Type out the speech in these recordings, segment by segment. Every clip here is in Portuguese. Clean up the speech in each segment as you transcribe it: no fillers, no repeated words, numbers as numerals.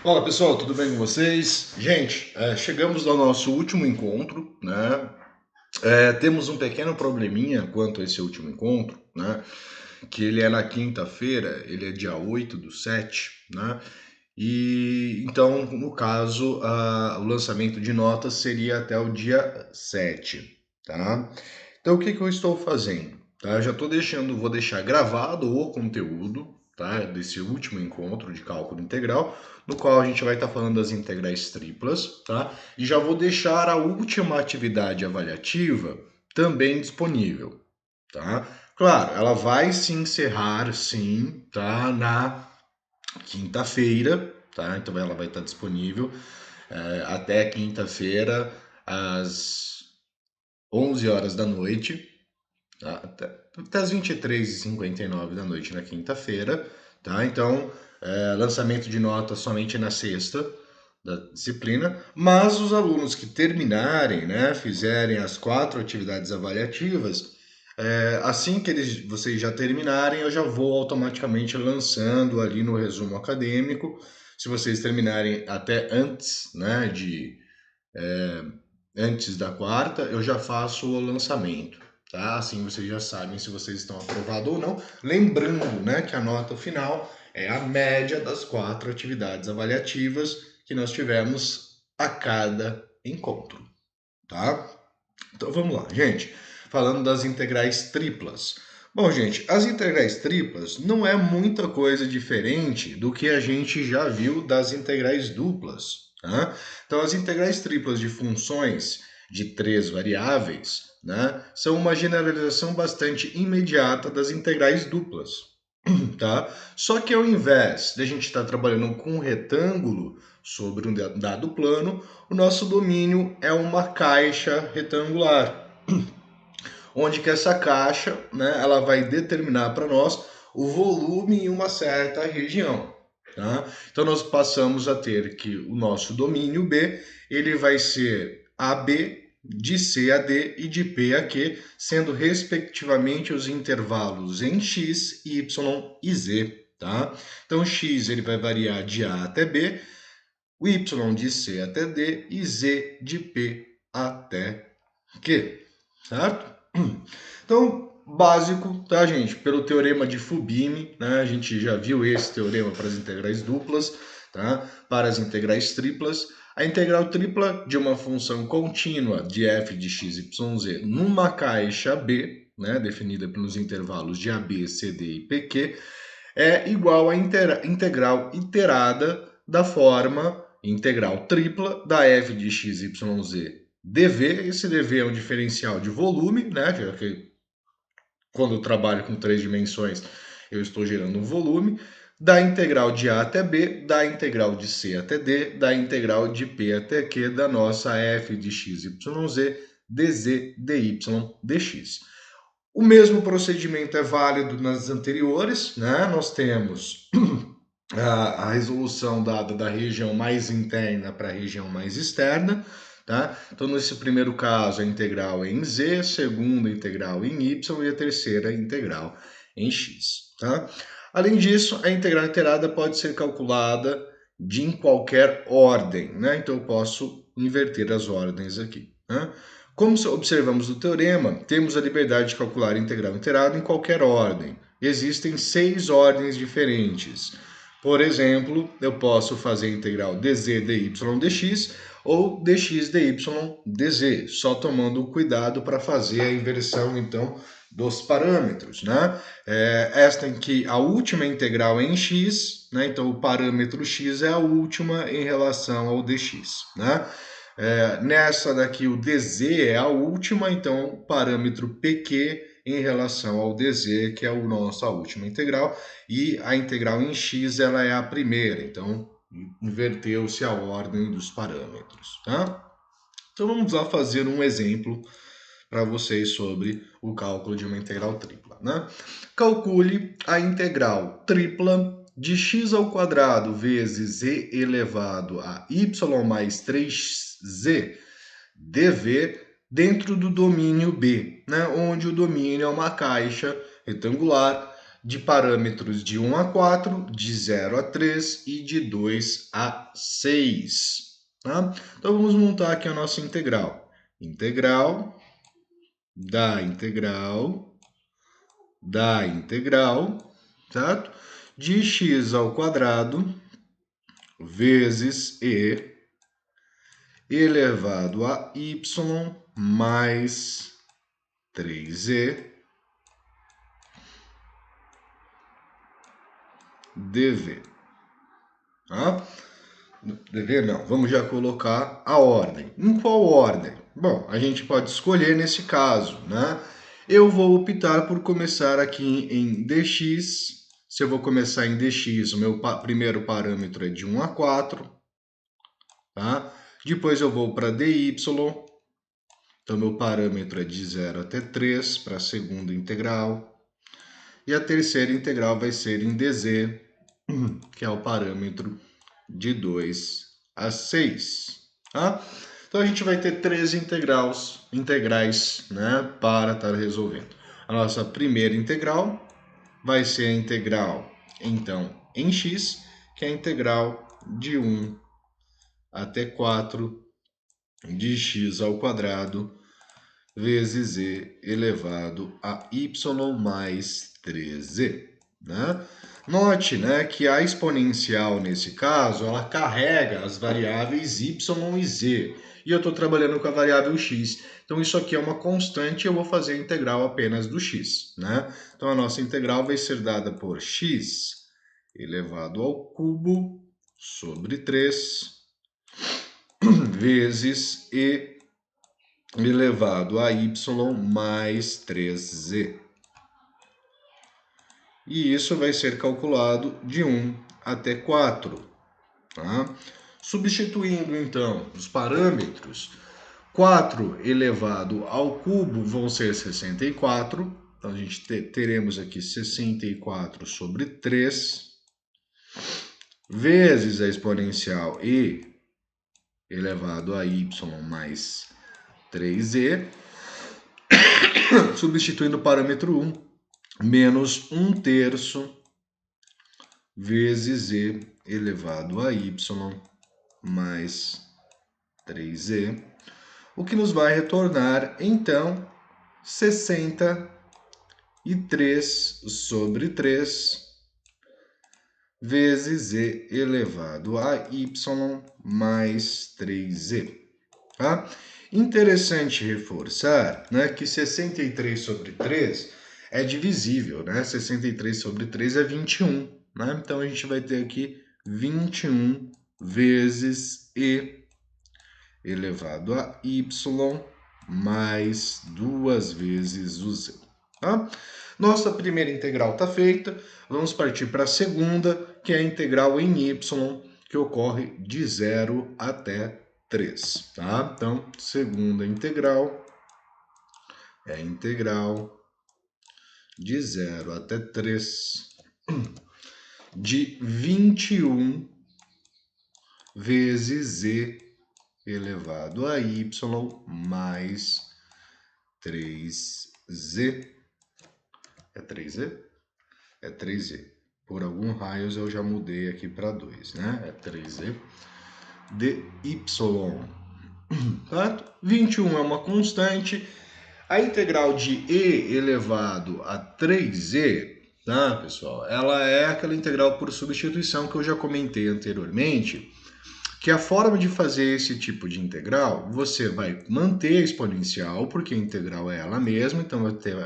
Fala pessoal, tudo bem com vocês? Gente, chegamos ao nosso último encontro, né? Temos um pequeno probleminha quanto a esse último encontro, né? Que ele é na quinta-feira, ele é dia 8/7, né? E então, no caso, o lançamento de notas seria até o dia 7, tá? Então, o que eu estou fazendo? Tá? Já estou deixando, vou deixar gravado o conteúdo, tá? Desse último encontro de cálculo integral, no qual a gente vai estar falando das integrais triplas, tá? E já vou deixar a última atividade avaliativa também disponível, tá? Claro, ela vai se encerrar, sim, tá? Na quinta-feira, tá? Então ela vai estar disponível até quinta-feira às 11 horas da noite, tá? Até as 23h59 da noite na quinta-feira, tá? Então, lançamento de nota somente na sexta da disciplina, mas os alunos que terminarem, né, fizerem as 4 atividades avaliativas, assim que vocês já terminarem, eu já vou automaticamente lançando ali no resumo acadêmico. Se vocês terminarem até antes, né, antes da quarta, eu já faço o lançamento, tá? Assim vocês já sabem se vocês estão aprovados ou não. Lembrando, né, que a nota final é a média das 4 atividades avaliativas que nós tivemos a cada encontro, tá? Então vamos lá, gente. Falando das integrais triplas. Bom, gente, as integrais triplas não é muita coisa diferente do que a gente já viu das integrais duplas, tá? Então, as integrais triplas de funções de 3 variáveis, né, são uma generalização bastante imediata das integrais duplas, tá? Só que ao invés de a gente estar trabalhando com um retângulo sobre um dado plano, o nosso domínio é uma caixa retangular, onde que essa caixa, né, ela vai determinar para nós o volume em uma certa região, tá? Então nós passamos a ter que o nosso domínio B, ele vai ser AB, de C a D e de P a Q, sendo respectivamente os intervalos em X, Y e Z, tá? Então X ele vai variar de A até B, o Y de C até D e Z de P até Q, certo? Então, básico, tá, gente? Pelo teorema de Fubini, né? A gente já viu esse teorema para as integrais duplas, tá? Para as integrais triplas. A integral tripla de uma função contínua de f de x, y, z numa caixa B, né? Definida pelos intervalos de AB, CD e PQ, é igual à integral iterada da forma integral tripla da f de x, y, z dv. Esse dv é um diferencial de volume, né? Que quando eu trabalho com 3 dimensões, eu estou gerando um volume, da integral de A até B, da integral de C até D, da integral de P até Q, da nossa f de x, y, z, dz, dy, dx. O mesmo procedimento é válido nas anteriores, né? Nós temos a resolução dada da região mais interna para a região mais externa, tá? Então, nesse primeiro caso, a integral é em z, a segunda integral em y e a terceira integral em x, tá? Além disso, a integral integrada pode ser calculada em qualquer ordem, né? Então, eu posso inverter as ordens aqui, né? Como observamos no teorema, temos a liberdade de calcular a integral integrada em qualquer ordem. Existem 6 ordens diferentes. Por exemplo, eu posso fazer a integral dz dy dx ou dx dy dz, só tomando cuidado para fazer a inversão, então, dos parâmetros, né? Esta em que a última integral é em x, né? Então o parâmetro x é a última em relação ao dx, né? Nessa daqui o dz é a última, então o parâmetro pq em relação ao dz, que é a nossa última integral, e a integral em x ela é a primeira, então inverteu-se a ordem dos parâmetros, tá? Então vamos lá fazer um exemplo para vocês sobre o cálculo de uma integral tripla, né? Calcule a integral tripla de x ao quadrado vezes e elevado a y mais 3z dv dentro do domínio B, né? Onde o domínio é uma caixa retangular de parâmetros de 1 a 4, de 0 a 3 e de 2 a 6. Tá? Então vamos montar aqui a nossa integral. Integral da integral da integral, certo? De x ao quadrado vezes e elevado a y mais 3e dv. Tá? Dv não, vamos já colocar a ordem. Em qual ordem? Bom, a gente pode escolher nesse caso, né? Eu vou optar por começar aqui em dx. Se eu vou começar em dx, o meu primeiro parâmetro é de 1 a 4. Tá? Depois eu vou para dy. Então, meu parâmetro é de 0 até 3 para a segunda integral. E a terceira integral vai ser em dz, que é o parâmetro de 2 a 6. Tá? Então, a gente vai ter 3 integrais, né, para estar resolvendo. A nossa primeira integral vai ser a integral, então, em x, que é a integral de 1 até 4 de x ao quadrado vezes e elevado a y mais 3e. Né? Note, né, que a exponencial, nesse caso, ela carrega as variáveis y e z. E eu estou trabalhando com a variável x. Então, isso aqui é uma constante e eu vou fazer a integral apenas do x. Né? Então, a nossa integral vai ser dada por x elevado ao cubo sobre 3 vezes e elevado a y mais 3z. E isso vai ser calculado de 1 até 4. Tá? Substituindo, então, os parâmetros, 4 elevado ao cubo vão ser 64. Então, a gente teremos aqui 64 sobre 3, vezes a exponencial e elevado a y mais 3e. Substituindo o parâmetro 1, menos 1/3 vezes e elevado a y mais 3e, o que nos vai retornar, então, 63 sobre 3 vezes e elevado a y mais 3e. Tá? Interessante reforçar, né, que 63 sobre 3 é divisível, né? 63 sobre 3 é 21, né? Então, a gente vai ter aqui 21 vezes e elevado a y mais 2 vezes o z. Tá? Nossa primeira integral está feita. Vamos partir para a segunda, que é a integral em y, que ocorre de 0 até 3. Tá? Então, segunda integral é a integral de 0 até 3 de 21 vezes e elevado a y mais 3z. É 3z? É 3z. Por algum raio eu já mudei aqui para 2, né? É 3z de y. Certo? 21 é uma constante. A integral de e elevado a 3z, tá, pessoal? Ela é aquela integral por substituição que eu já comentei anteriormente, que a forma de fazer esse tipo de integral, você vai manter a exponencial, porque a integral é ela mesma, então vai ter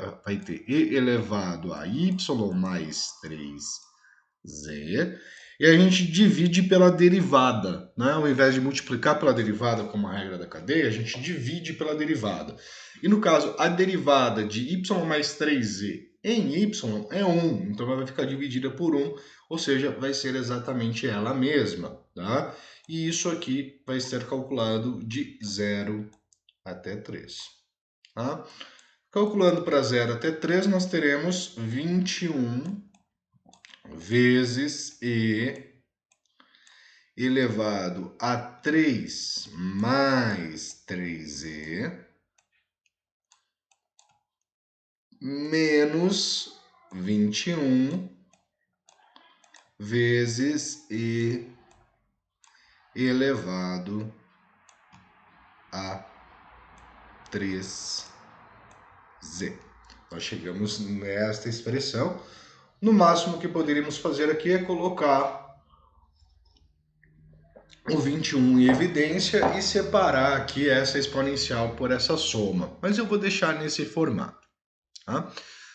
e elevado a y mais 3z, e a gente divide pela derivada, né? Ao invés de multiplicar pela derivada como a regra da cadeia, a gente divide pela derivada. E no caso, a derivada de y mais 3z em y é 1, então ela vai ficar dividida por 1, ou seja, vai ser exatamente ela mesma, tá? E isso aqui vai ser calculado de 0 até 3. Tá? Calculando para 0 até 3, nós teremos 21 vezes e elevado a 3 mais 3e menos 21 vezes E elevado a 3Z. Nós chegamos nesta expressão. No máximo que poderíamos fazer aqui é colocar o 21 em evidência e separar aqui essa exponencial por essa soma. Mas eu vou deixar nesse formato.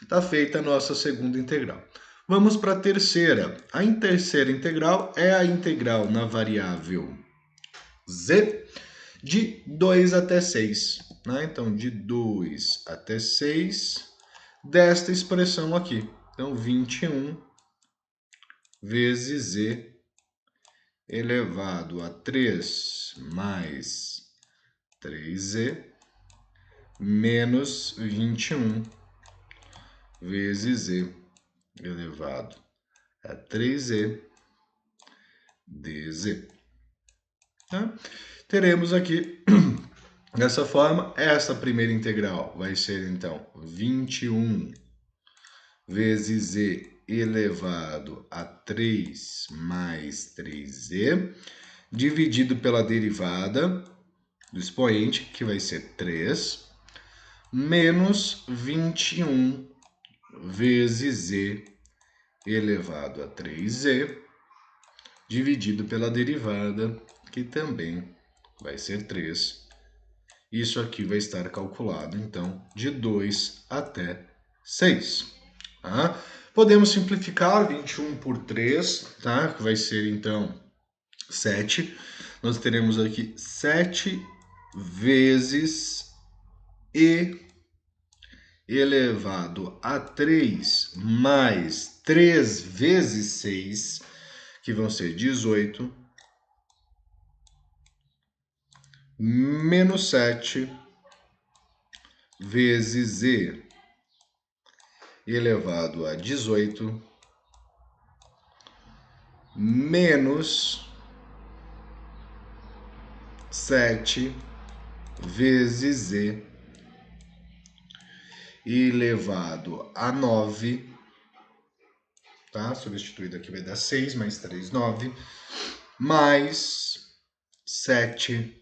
Tá feita a nossa segunda integral. Vamos para a terceira. A terceira integral é a integral na variável z de 2 até 6. Né? Então, de 2 até 6 desta expressão aqui. Então, 21 vezes z elevado a 3 mais 3z menos 21 vezes z elevado a 3z dz. Tá? Teremos aqui, dessa forma, essa primeira integral vai ser, então, 21 vezes z elevado a 3 mais 3z, dividido pela derivada do expoente, que vai ser 3, menos 21 vezes z elevado a 3z, dividido pela derivada, que também vai ser 3. Isso aqui vai estar calculado, então, de 2 até 6. Tá? Podemos simplificar 21 por 3, tá? Que vai ser, então, 7. Nós teremos aqui 7 vezes E elevado a 3 mais 3 vezes 6, que vão ser 18, menos 7 vezes Z elevado a 18, menos 7 vezes Z elevado a 9, tá? Substituído aqui vai dar 6 mais 3, 9, mais 7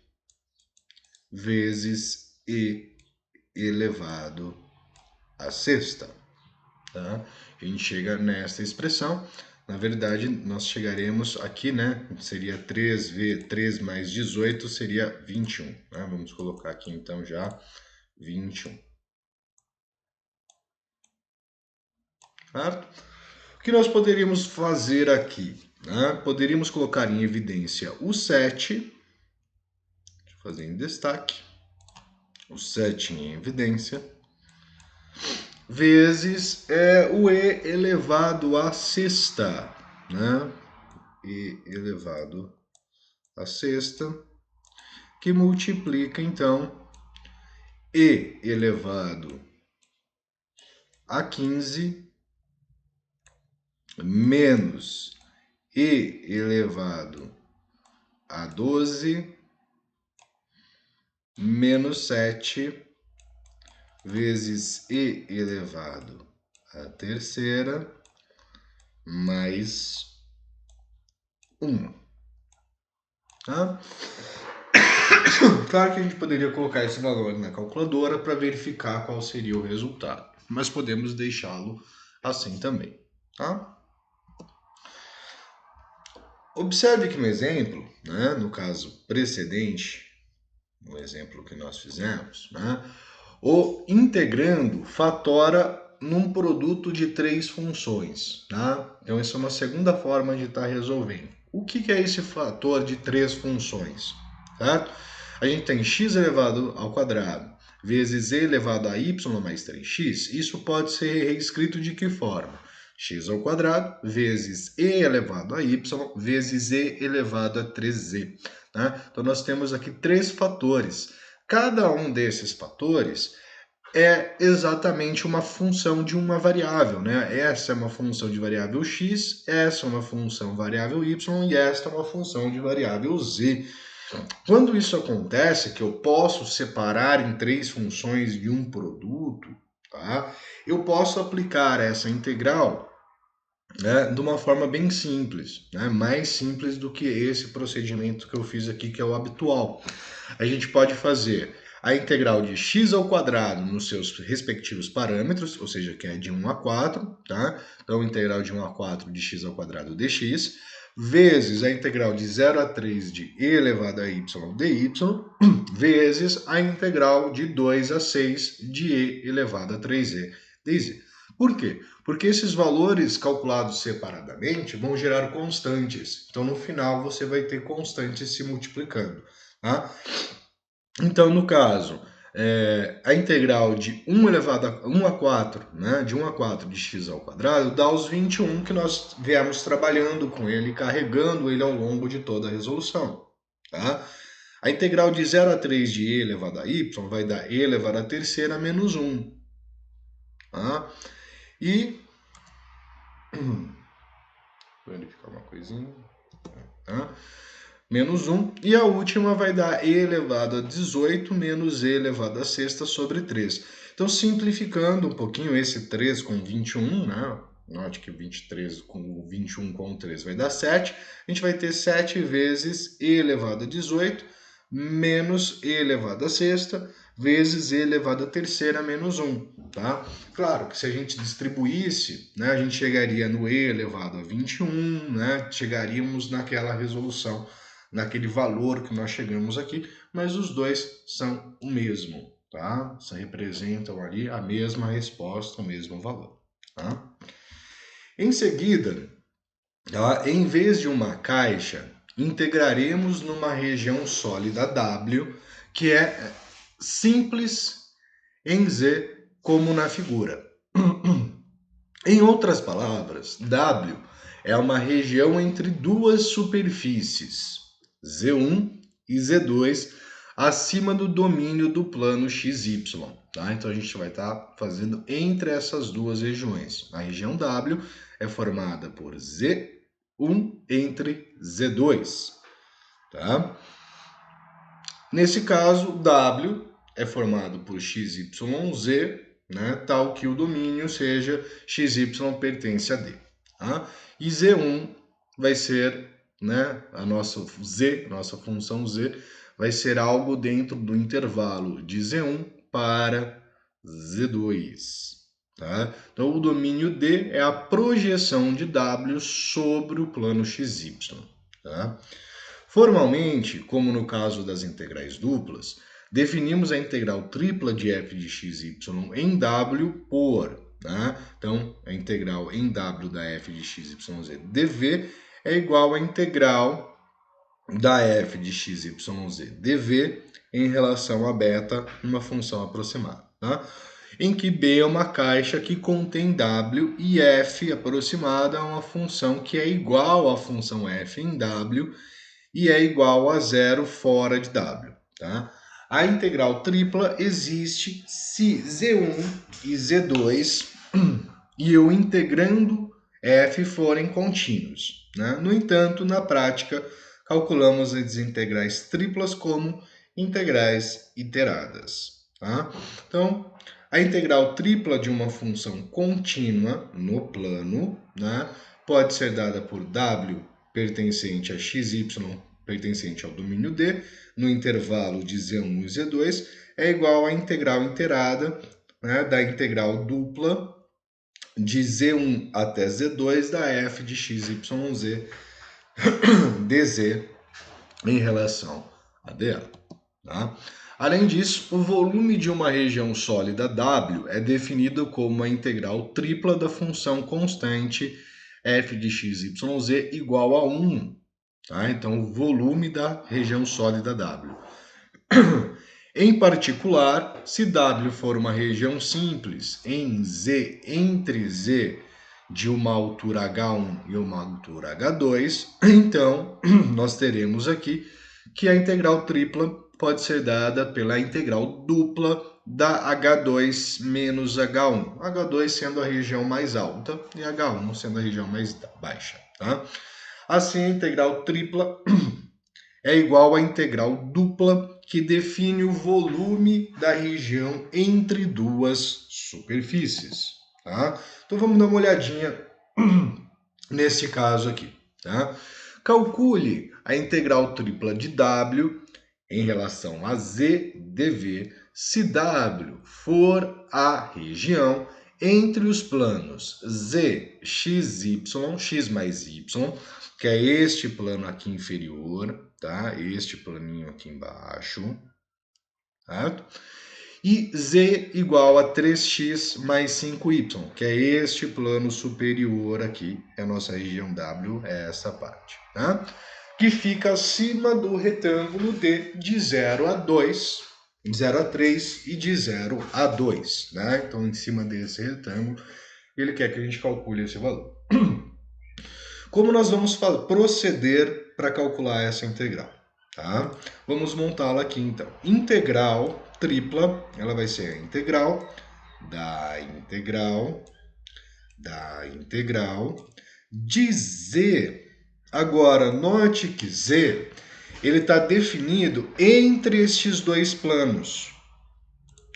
vezes E elevado a sexta. Tá? A gente chega nessa expressão. Na verdade, nós chegaremos aqui, né? Seria 3 mais 18, seria 21. Né? Vamos colocar aqui, então, já 21. Certo? O que nós poderíamos fazer aqui? Né? Poderíamos colocar em evidência o 7. Deixa eu fazer em destaque. O 7 em evidência. Vezes o E elevado à sexta, né? E elevado à sexta, que multiplica, então, E elevado a 15 menos E elevado a 12 menos 7 vezes E elevado à terceira mais 1. Tá? Claro que a gente poderia colocar esse valor na calculadora para verificar qual seria o resultado, mas podemos deixá-lo assim também. Tá? Observe que no exemplo, né, no caso precedente, no exemplo que nós fizemos, né, o integrando fatora num produto de 3 funções. Tá? Então, essa é uma segunda forma de estar resolvendo. O que é esse fator de 3 funções? Certo? A gente tem x elevado ao quadrado vezes z elevado a y mais 3x. Isso pode ser reescrito de que forma? X ao quadrado vezes e elevado a y vezes z elevado a 3z. Tá? Então, nós temos aqui 3 fatores. Cada um desses fatores é exatamente uma função de uma variável, né? Essa é uma função de variável x, essa é uma função variável y e esta é uma função de variável z. Quando isso acontece, que eu posso separar em 3 funções de um produto, tá? Eu posso aplicar essa integral, né, de uma forma bem simples, né, mais simples do que esse procedimento que eu fiz aqui, que é o habitual. A gente pode fazer a integral de x ao quadrado nos seus respectivos parâmetros, ou seja, que é de 1 a 4, tá? Então, integral de 1 a 4 de x ao quadrado dx, vezes a integral de 0 a 3 de e elevado a y dy, vezes a integral de 2 a 6 de e elevado a 3e dz. Por quê? Porque esses valores calculados separadamente vão gerar constantes. Então, no final, você vai ter constantes se multiplicando, tá? Então, no caso, a integral de 1 elevado a 1 a 4, né, de 1 a 4 de x ao quadrado, dá os 21 que nós viemos trabalhando com ele, carregando ele ao longo de toda a resolução. Tá? A integral de 0 a 3 de e elevado a y vai dar e elevado a terceira menos 1. Tá? E... verificar uma coisinha. Tá? Menos 1, e a última vai dar e elevado a 18 menos e elevado a sexta sobre 3. Então, simplificando um pouquinho esse 3 com 21, né? Note que 23 com 21 com 3 vai dar 7. A gente vai ter 7 vezes e elevado a 18 menos e elevado a sexta vezes e elevado a terceira menos 1, tá? Claro que se a gente distribuísse, né, a gente chegaria no e elevado a 21, né? Chegaríamos naquela resolução, naquele valor que nós chegamos aqui, mas os dois são o mesmo, tá? Só representam ali a mesma resposta, o mesmo valor, tá? Em seguida, tá? Em vez de uma caixa, integraremos numa região sólida W, que é simples em Z, como na figura. Em outras palavras, W é uma região entre duas superfícies, Z1 e Z2, acima do domínio do plano XY. Tá? Então a gente vai estar fazendo entre essas duas regiões. A região W é formada por Z1 entre Z2. Tá? Nesse caso, W é formado por XYZ, né, tal que o domínio seja XY pertence a D. Tá? E Z1 vai ser, né, a nossa Z, nossa função Z, vai ser algo dentro do intervalo de Z1 para Z2. Tá? Então, o domínio D é a projeção de W sobre o plano XY. Tá? Formalmente, como no caso das integrais duplas, definimos a integral tripla de f de x, y em w por, né? Então, a integral em w da f de x, y, z dv é igual à integral da f de x, y, z dv em relação a beta, uma função aproximada, tá? Em que b é uma caixa que contém w e f aproximada é uma função que é igual à função f em w e é igual a zero fora de W. Tá? A integral tripla existe se Z1 e Z2 e eu integrando f forem contínuos. Né? No entanto, na prática, calculamos as integrais triplas como integrais iteradas. Tá? Então, a integral tripla de uma função contínua no plano, né, pode ser dada por w pertencente a xy pertencente ao domínio D, no intervalo de Z1 e Z2, é igual à integral iterada, né, da integral dupla de Z1 até Z2 da f de XYZ dz em relação a dl. Tá? Além disso, o volume de uma região sólida W é definido como a integral tripla da função constante f de XYZ igual a 1. Tá? Então, o volume da região sólida W. Em particular, se W for uma região simples em Z entre Z de uma altura H1 e uma altura H2, então nós teremos aqui que a integral tripla pode ser dada pela integral dupla da H2 menos H1. H2 sendo a região mais alta e H1 sendo a região mais baixa. Tá? Assim, a integral tripla é igual à integral dupla que define o volume da região entre duas superfícies, tá? Então vamos dar uma olhadinha nesse caso aqui, tá? Calcule a integral tripla de W em relação a Z dV se W for a região entre os planos Z, x, y, x mais y, que é este plano aqui inferior, tá? Este planinho aqui embaixo, certo? E Z igual a 3x mais 5y, que é este plano superior aqui, é a nossa região W, é essa parte, tá? Que fica acima do retângulo D de 0 a 2, 0 a 3 e de 0 a 2, né? Então, em cima desse retângulo, ele quer que a gente calcule esse valor. Como nós vamos proceder para calcular essa integral? Tá? Vamos montá-la aqui, então. Integral tripla, ela vai ser a integral de Z. Agora, note que Z ele está definido entre estes dois planos.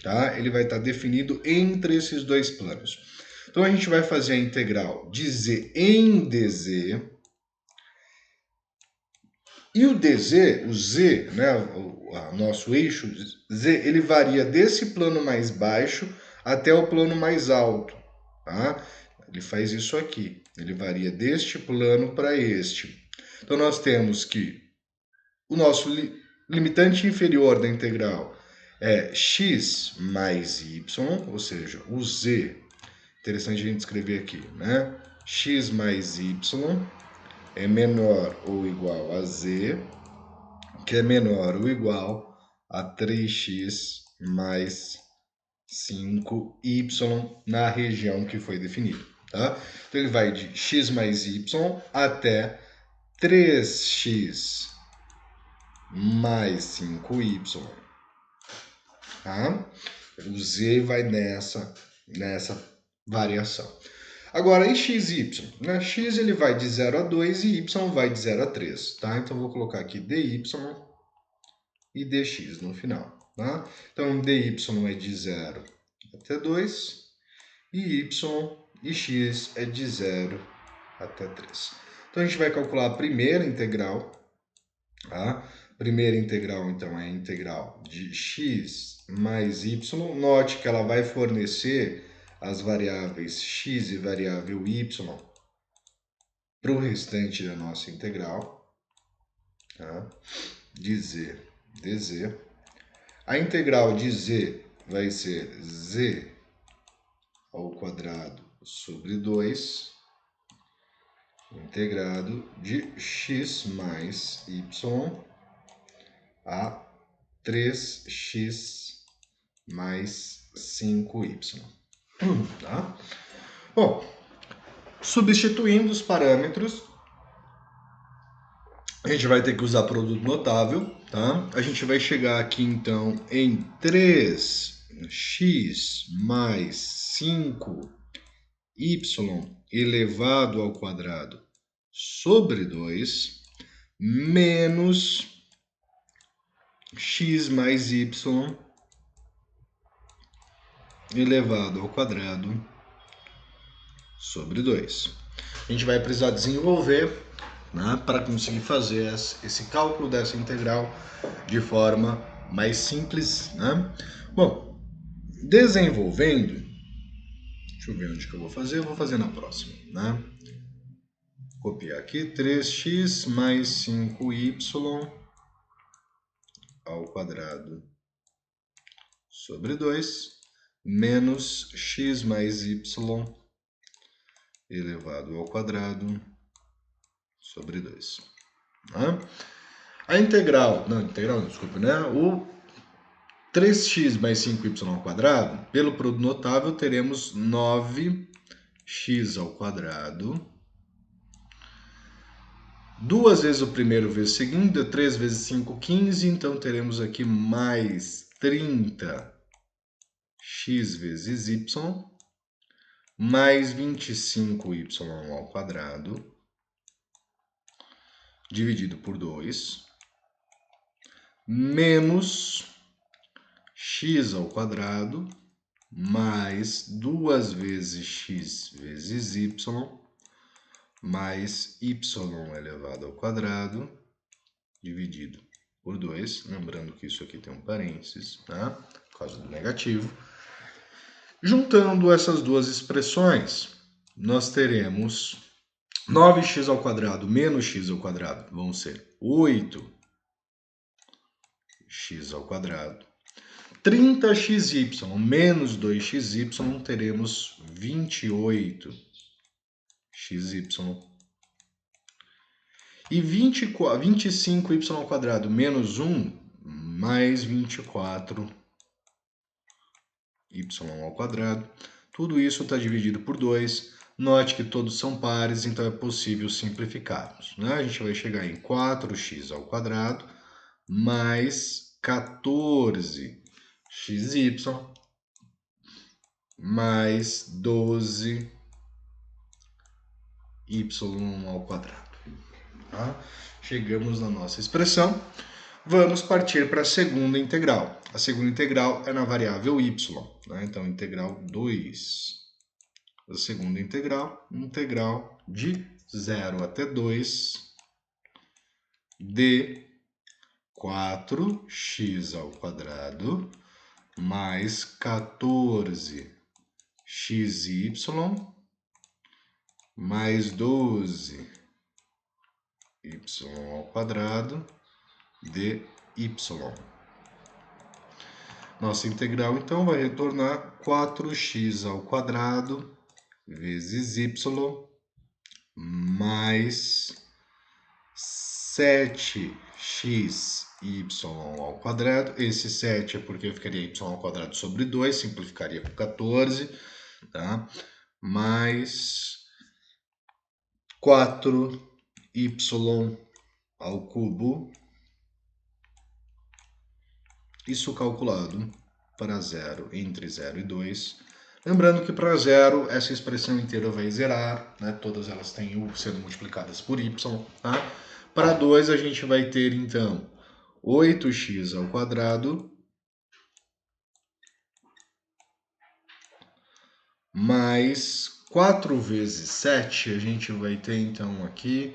Tá? Ele vai estar definido entre esses dois planos. Então, a gente vai fazer a integral de Z em dz. E o dz, o z, né, o nosso eixo z, ele varia desse plano mais baixo até o plano mais alto. Tá? Ele faz isso aqui. Ele varia deste plano para este. Então, nós temos que o nosso limitante inferior da integral é x mais y, ou seja, o z, interessante a gente escrever aqui, né? X mais y é menor ou igual a z, que é menor ou igual a 3x mais 5y na região que foi definida, tá? Então, ele vai de x mais y até 3x mais 5y, tá? O z vai nessa variação. Agora, e x e y? Né? X ele vai de 0 a 2 e y vai de 0 a 3, tá? Então, vou colocar aqui dy e dx no final, tá? Então, dy é de 0 até 2 e y e x é de 0 até 3. Então, a gente vai calcular a primeira integral, tá? Primeira integral, então, é a integral de x mais y. Note que ela vai fornecer as variáveis x e variável y para o restante da nossa integral, tá? De z, dz. A integral de z vai ser z ao quadrado sobre 2, integrado de x mais y a 3x mais 5y. Tá? Bom, substituindo os parâmetros, a gente vai ter que usar produto notável, tá? A gente vai chegar aqui, então, em 3x mais 5y elevado ao quadrado sobre 2 menos x mais y elevado ao quadrado sobre 2. A gente vai precisar desenvolver, né, para conseguir fazer esse cálculo dessa integral de forma mais simples, né? Bom, desenvolvendo, deixa eu ver onde que eu vou fazer na próxima, né? Copiar aqui, 3x mais 5y ao quadrado sobre 2 menos x mais y elevado ao quadrado sobre 2. Né? A integral, desculpa, né? O 3x mais 5y ao quadrado, pelo produto notável, teremos 9x ao quadrado. 2 vezes o primeiro vezes o segundo, 3 vezes 5, 15, então teremos aqui mais 30x vezes y, mais 25y ao quadrado, dividido por 2, menos x ao quadrado mais 2 vezes x vezes y, mais y elevado ao quadrado, dividido por 2. Lembrando que isso aqui tem um parênteses, tá? Por causa do negativo. Juntando essas duas expressões, nós teremos 9x ao quadrado menos x ao quadrado vão ser 8x ao quadrado. 30xy menos 2xy, teremos 28xy. E 25y ao quadrado menos 1 mais 24y ao quadrado. Tudo isso está dividido por 2. Note que todos são pares, então é possível simplificarmos, né? A gente vai chegar em 4x ao quadrado mais 14xy mais 12y ao quadrado. Tá? Chegamos na nossa expressão. Vamos partir para a segunda integral. A segunda integral é na variável y. Né? Então, integral 2. A segunda integral de 0 até 2 de 4x ao quadrado mais 14xy mais 12y ao quadrado de y. Nossa integral, então, vai retornar 4x ao quadrado vezes y mais 7xy ao quadrado. Esse 7 é porque ficaria y ao quadrado sobre 2, simplificaria com 14, tá? Mais 4y ao cubo. Isso calculado para 0, entre 0 e 2. Lembrando que para 0, essa expressão inteira vai zerar, né? Todas elas têm u sendo multiplicadas por y. Tá? Para 2, a gente vai ter, então, 8x ao quadrado mais 4 vezes 7, a gente vai ter, então, aqui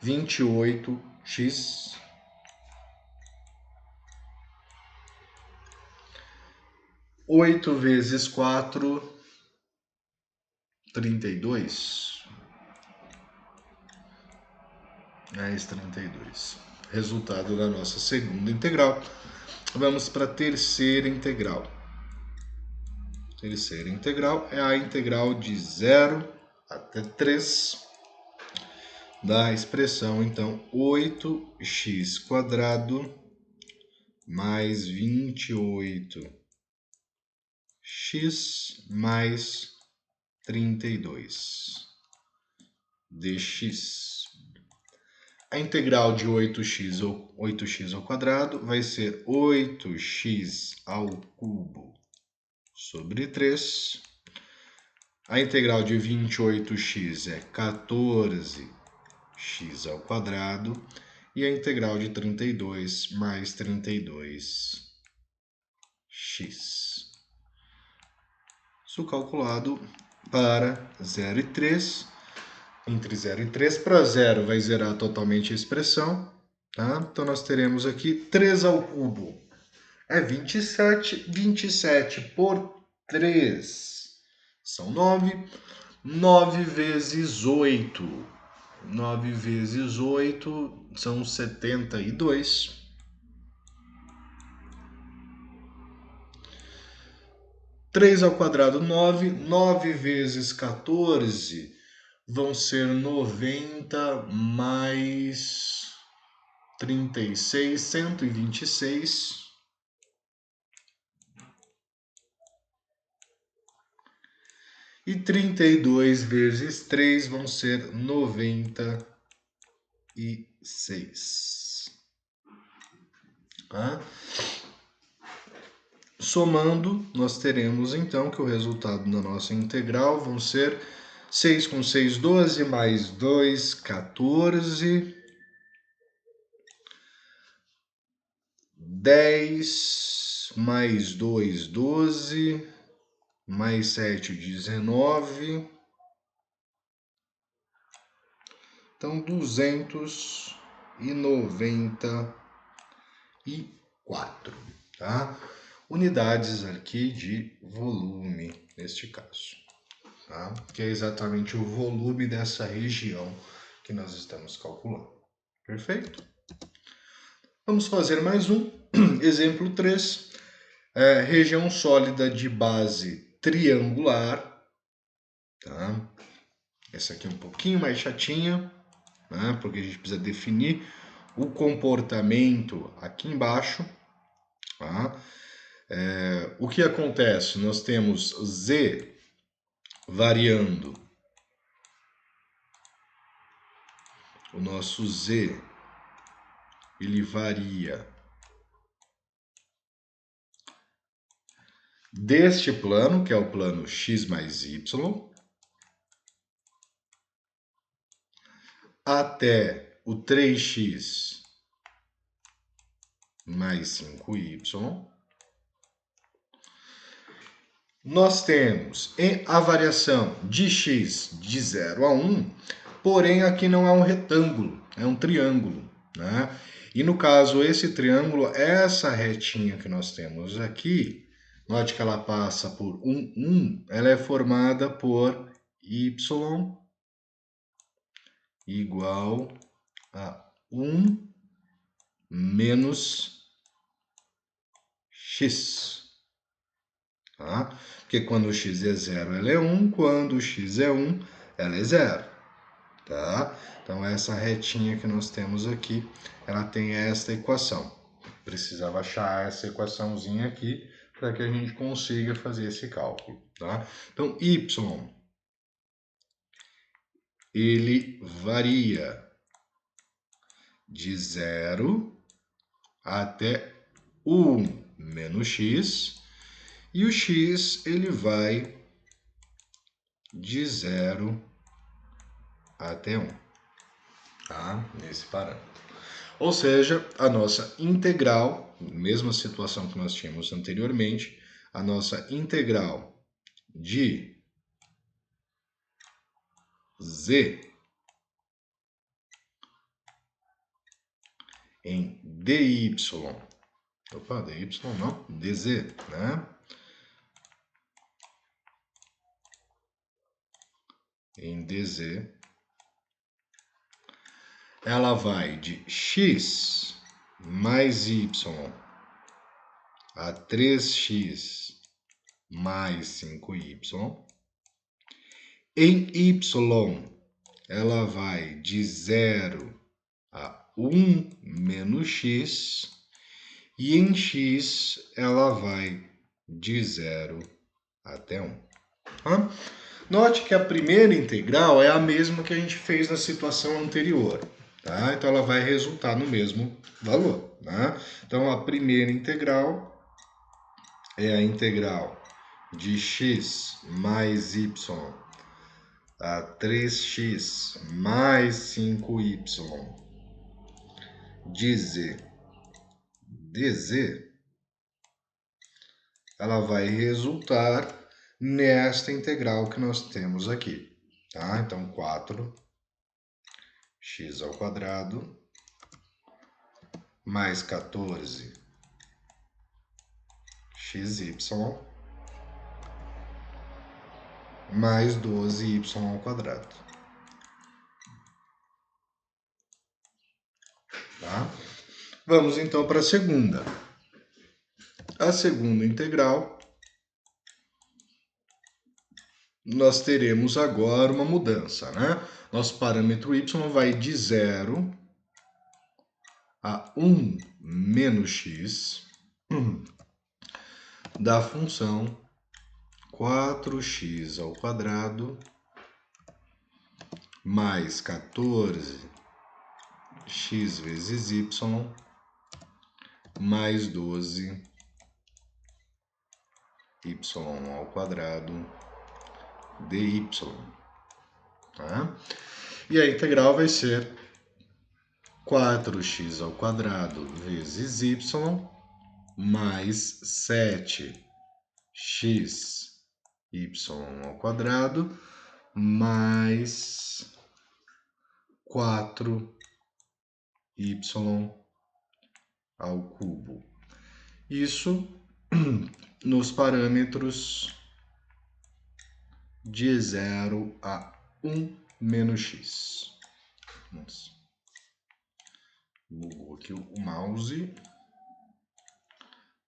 28x. 8 vezes 4, 32. Mais 32. Resultado da nossa segunda integral. Vamos para a terceira integral. Terceira integral é a integral de 0 até 3 da expressão, então, 8x quadrado mais 28x mais 32 dx. A integral de 8x ao quadrado vai ser 8x ao cubo sobre 3. A integral de 28x é 14x ao quadrado. E a integral de 32 mais 32x. Isso calculado para 0 e 3. Entre 0 e 3, para 0 vai zerar totalmente a expressão. Tá? Então, nós teremos aqui 3 ao cubo é 27. 27 por 3 são 9. 9 vezes 8. 9 vezes 8 são 72. 3 ao quadrado, 9. 9 vezes 14 vão ser 90 mais 36, 126. E 32 vezes 3 vão ser 96. Tá? Somando, nós teremos então que o resultado da nossa integral vão ser 6 com 6, 12, mais 2, 14. 10 mais 2, 12. mais 7, 19. Então, 294, tá? Unidades aqui de volume, neste caso, tá? Que é exatamente o volume dessa região que nós estamos calculando. Perfeito? Vamos fazer mais um. Exemplo 3. Região sólida de base triangular. Tá? Essa aqui é um pouquinho mais chatinha, né? Porque a gente precisa definir o comportamento aqui embaixo. Tá? O que acontece? Nós temos Z variando. O nosso Z, ele varia deste plano, que é o plano x mais y, até o 3x mais 5y. Nós temos a variação de x de 0 a 1, porém aqui não é um retângulo, é um triângulo, né? E no caso, esse triângulo, essa retinha que nós temos aqui, note que ela passa por 1, ela é formada por y igual a 1 menos x. Tá? Porque quando o x é 0, ela é 1, quando o x é 1, ela é 0. Tá? Então, essa retinha que nós temos aqui, ela tem esta equação. Precisava achar essa equaçãozinha aqui para que a gente consiga fazer esse cálculo. Tá? Então, y, ele varia de 0 até 1 menos x, e o x ele vai de 0 até 1, tá? Nesse parâmetro. Ou seja, a nossa integral, mesma situação que nós tínhamos anteriormente, a nossa integral de z em dy, dy não, dz, né? Em dz, ela vai de x mais y a 3x mais 5y. Em y, ela vai de 0 a 1 menos x. E em x, ela vai de 0 até 1. Tá? Note que a primeira integral é a mesma que a gente fez na situação anterior. Tá? Então, ela vai resultar no mesmo valor. Tá? Então, a primeira integral é a integral de x mais y a 3x mais 5y de z dz, ela vai resultar nesta integral que nós temos aqui. Tá? Então, 4x ao quadrado mais 14xy mais 12y ao quadrado. Tá? Vamos então para a segunda. A segunda integral, nós teremos agora uma mudança, né? Nosso parâmetro y vai de 0 a 1 menos x da função 4x ao quadrado mais 14x vezes y mais 12y ao quadrado dy. Tá? E a integral vai ser 4x ao quadrado vezes y mais 7x y ao quadrado mais 4y ao cubo. Isso nos parâmetros de 0 a 1 menos x. Nossa. Bugou aqui o mouse.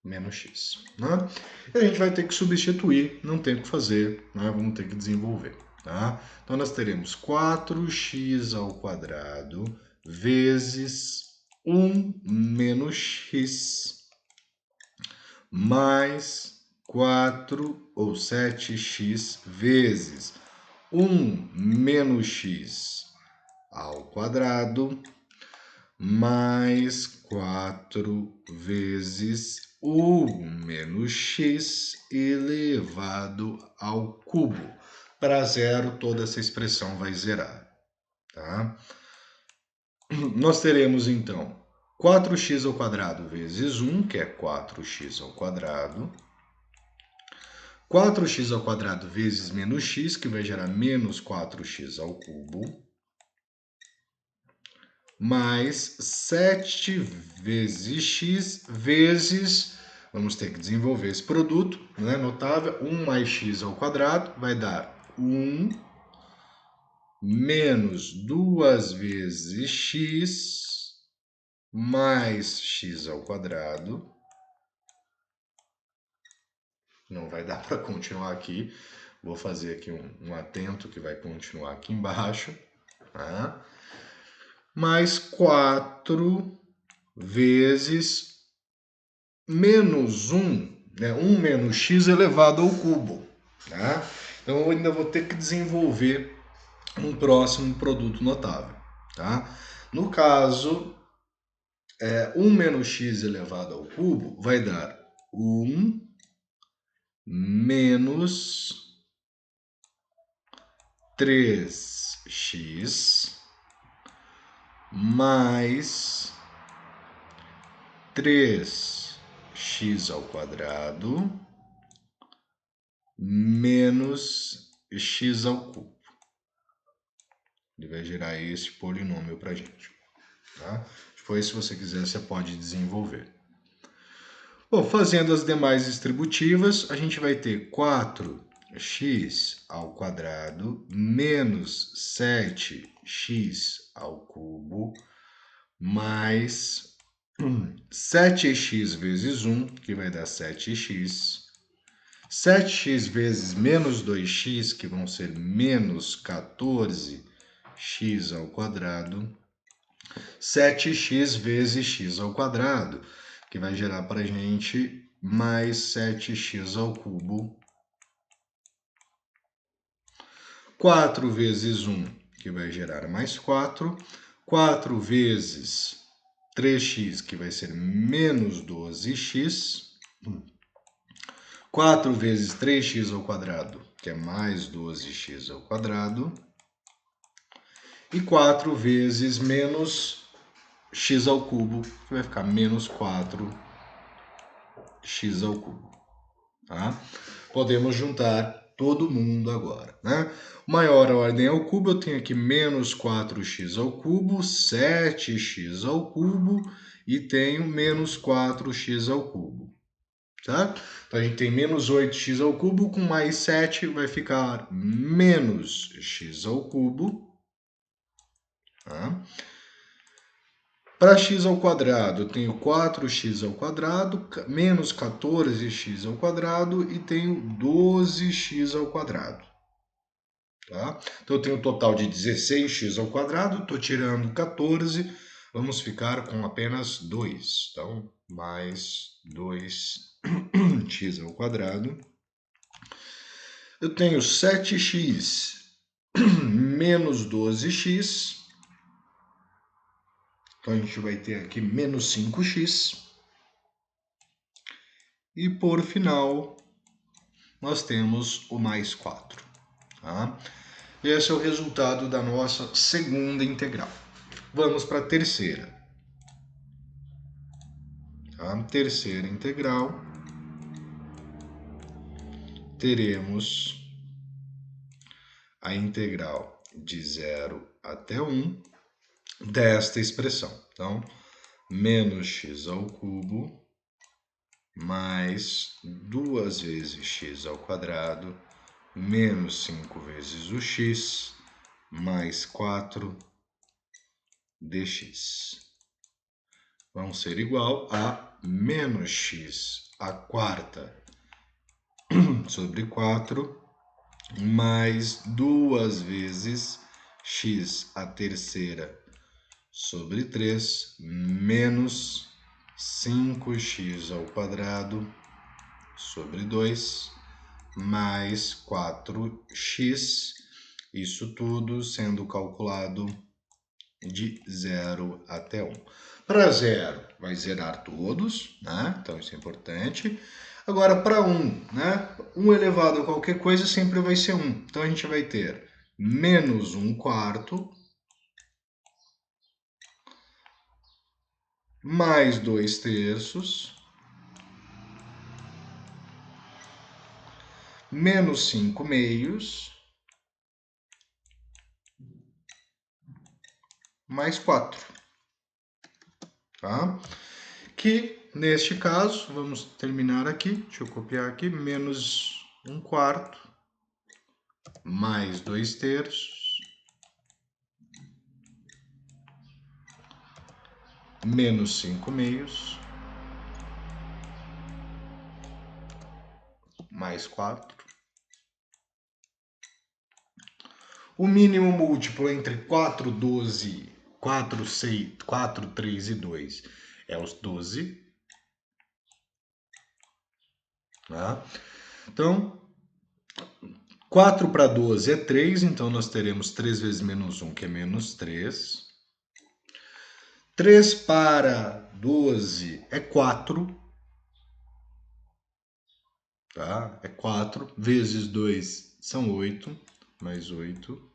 Menos x. Né? E a gente vai ter que substituir, não tem o que fazer, né? Vamos ter que desenvolver. Tá? Então, nós teremos 4x ao quadrado vezes 1 menos x mais 4 ou 7x vezes 1 menos x ao quadrado mais 4 vezes o menos x elevado ao cubo. Para zero, toda essa expressão vai zerar. Tá? Nós teremos, então, 4x ao quadrado vezes 1, que é 4x ao quadrado. 4x ao quadrado vezes menos x, que vai gerar menos 4x ao cubo. Mais 7 vezes x vezes, vamos ter que desenvolver esse produto, né, notável, 1 mais x ao quadrado vai dar 1 menos 2 vezes x mais x ao quadrado. Não vai dar para continuar aqui, vou fazer aqui um atento que vai continuar aqui embaixo, tá? Mais 4 vezes menos 1, né? 1 menos x elevado ao cubo. Tá? Então, eu ainda vou ter que desenvolver um próximo produto notável. Tá? No caso, 1 menos x elevado ao cubo vai dar 1 menos 3x mais 3x ao quadrado menos x ao cubo. Ele vai gerar esse polinômio para a gente. Tá? Depois, se você quiser, você pode desenvolver. Bom, fazendo as demais distributivas, a gente vai ter 4x ao quadrado menos 7x ao cubo mais 7x vezes 1, que vai dar 7x. 7x vezes menos 2x, que vão ser menos 14x ao quadrado. 7x vezes x ao quadrado, que vai gerar para a gente mais 7x ao cubo. 4 vezes 1, que vai gerar mais 4. 4 vezes 3x, que vai ser menos 12x. 4 vezes 3x ao quadrado, que é mais 12x ao quadrado. E 4 vezes menos x ao cubo, que vai ficar menos 4x ao cubo. Tá? Podemos juntar todo mundo agora. Né? Maior a ordem ao cubo, eu tenho aqui menos 4x ao cubo, 7x ao cubo e tenho menos 4x ao cubo. Tá? Então, a gente tem menos 8x ao cubo, com mais 7 vai ficar menos x ao cubo. Tá? Para x ao quadrado, eu tenho 4x ao quadrado, menos 14x ao quadrado e tenho 12x ao quadrado. Tá? Então, eu tenho um total de 16x ao quadrado, estou tirando 14, vamos ficar com apenas 2. Então, mais 2x ao quadrado. Eu tenho 7x menos 12x. Então, a gente vai ter aqui menos 5x. E, por final, nós temos o mais 4. Tá? Esse é o resultado da nossa segunda integral. Vamos para a terceira. Tá? Terceira integral. teremos a integral de 0 até 1 desta expressão. Então, menos x ao cubo mais 2 vezes x ao quadrado menos 5 vezes o x mais 4 dx vão ser igual a menos x à quarta sobre 4 mais 2 vezes x à terceira sobre 3 menos 5x ao quadrado sobre 2 mais 4x, isso tudo sendo calculado de 0 até 1. Para 0, vai zerar todos, né? Então isso é importante. Agora, para 1, né? 1 elevado a qualquer coisa sempre vai ser 1. Então a gente vai ter menos 1 quarto mais 2 terços menos 5 meios mais 4. Tá? Que, neste caso, vamos terminar aqui, deixa eu copiar aqui, menos 1 quarto mais 2 terços menos 5 meios mais 4. O mínimo múltiplo entre 4, 12, 4, 6, 4, 3 e 2 é os 12. Tá? Então, 4 para 12 é 3, então nós teremos 3 vezes menos 1, que é menos 3. 3 para 12 é 4. Tá? É 4 vezes 2 são 8, mais 8.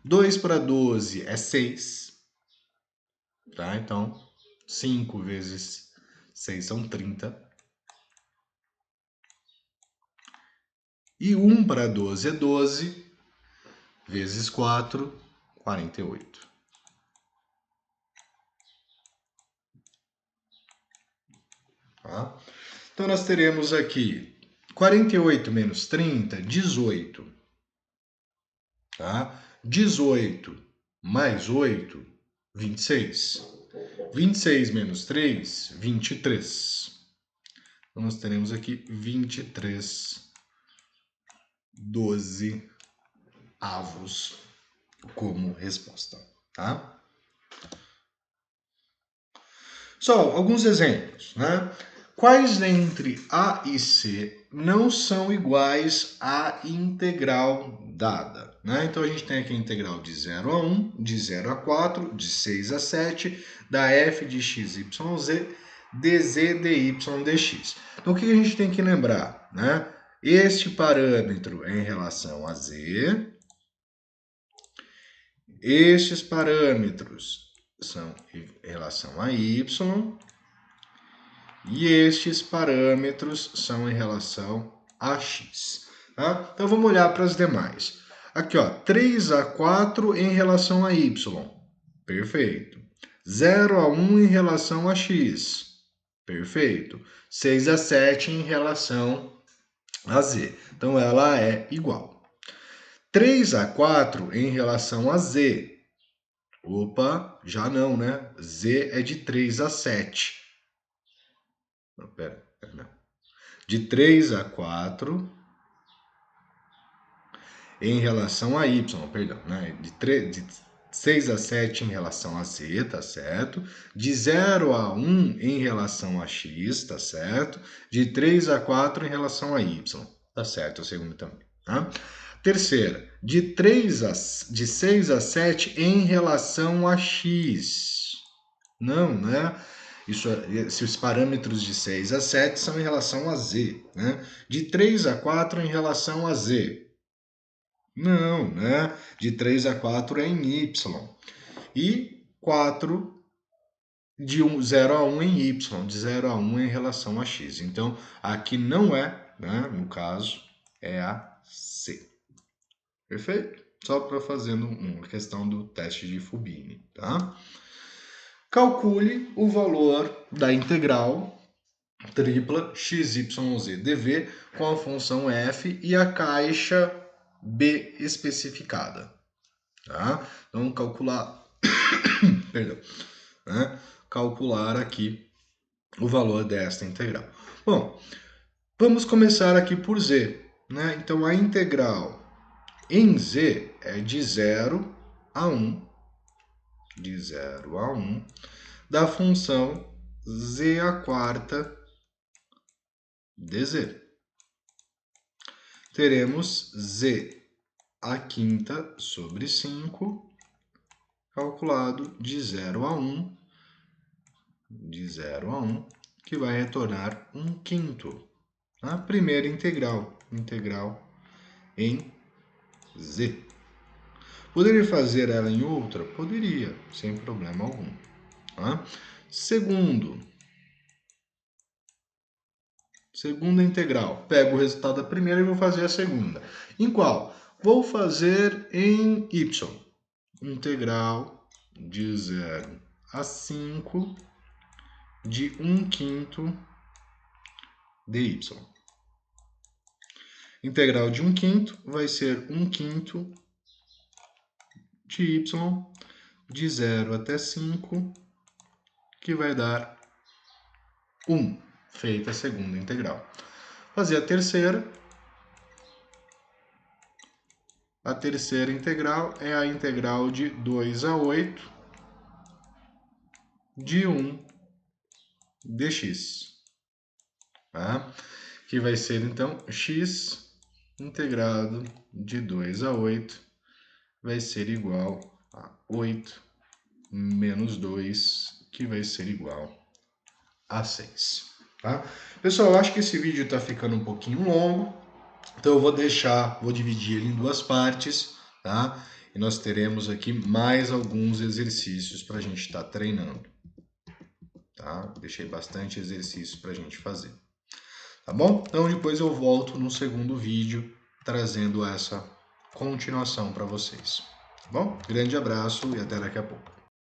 2 para 12 é 6. Tá? Então, 5 vezes 6 são 30. E 1 para 12 é 12, vezes 4, 48. Tá? Então, nós teremos aqui 48 menos 30, 18. Tá? 18 mais 8, 26. 26 menos 3, 23. Então, nós teremos aqui 23 12 avos como resposta, tá? Só alguns exemplos, né? Quais dentre A e C não são iguais à integral dada, né? Então a gente tem aqui a integral de 0 a 1, de 0 a 4, de 6 a 7, da f de x, y, z, dz, dy, dx. Então o que a gente tem que lembrar, né? Este parâmetro é em relação a z, estes parâmetros são em relação a y, e estes parâmetros são em relação a x. Tá? Então vamos olhar para as demais. Aqui, ó, 3 a 4 em relação a y. Perfeito. 0 a 1 em relação a x. Perfeito. 6 a 7 em relação a z. Então ela é igual. 3 a 4 em relação a z. Opa, já não, né? Z é de 3 a 7. Não, pera, não. De 3 a 4 em relação a y, perdão, né? De 6 a 7 em relação a z, tá certo? De 0 a 1 em relação a x, tá certo? De 3 a 4 em relação a y, tá certo? O segundo também, tá? Terceira, de 6 a 7 em relação a x. Não, né? Esses parâmetros de 6 a 7 são em relação a z, né? De 3 a 4 em relação a z. Não, né? De 3 a 4 é em y. E 4 de 0 a 1 em y, de 0 a 1 em relação a x. Então, aqui não é, né, no caso, é a C. Perfeito? Só para fazendo uma questão do teste de Fubini, tá? Calcule o valor da integral tripla XYZ dv com a função f e a caixa b especificada. Tá? Então, perdão, né? Calcular aqui o valor desta integral. Bom, vamos começar aqui por z. Né? Então, a integral em z é de 0 a 1, de 0 a 1, da função z à quarta dz. Teremos z à quinta sobre 5, calculado de 0 a 1, que vai retornar 1/5. A primeira integral em z. Poderia fazer ela em outra? Poderia, sem problema algum. Tá? Segunda integral. Pego o resultado da primeira e vou fazer a segunda. Em qual? Vou fazer em y. Integral de 0 a 5 de 1/5 dy. Integral de 1/5 vai ser 1/5 de y de 0 até 5, que vai dar 1, feita a segunda integral. Fazer a terceira. A terceira integral é a integral de 2 a 8 de 1 dx. Tá? Que vai ser, então, x integrado de 2 a 8 vai ser igual a 8 menos 2, que vai ser igual a 6. Tá? Pessoal, eu acho que esse vídeo está ficando um pouquinho longo, então eu vou dividir ele em duas partes, tá? E nós teremos aqui mais alguns exercícios para a gente estar treinando. Tá? Deixei bastante exercício para a gente fazer. Tá bom? Então depois eu volto no segundo vídeo trazendo essa continuação para vocês. Tá bom? Grande abraço e até daqui a pouco.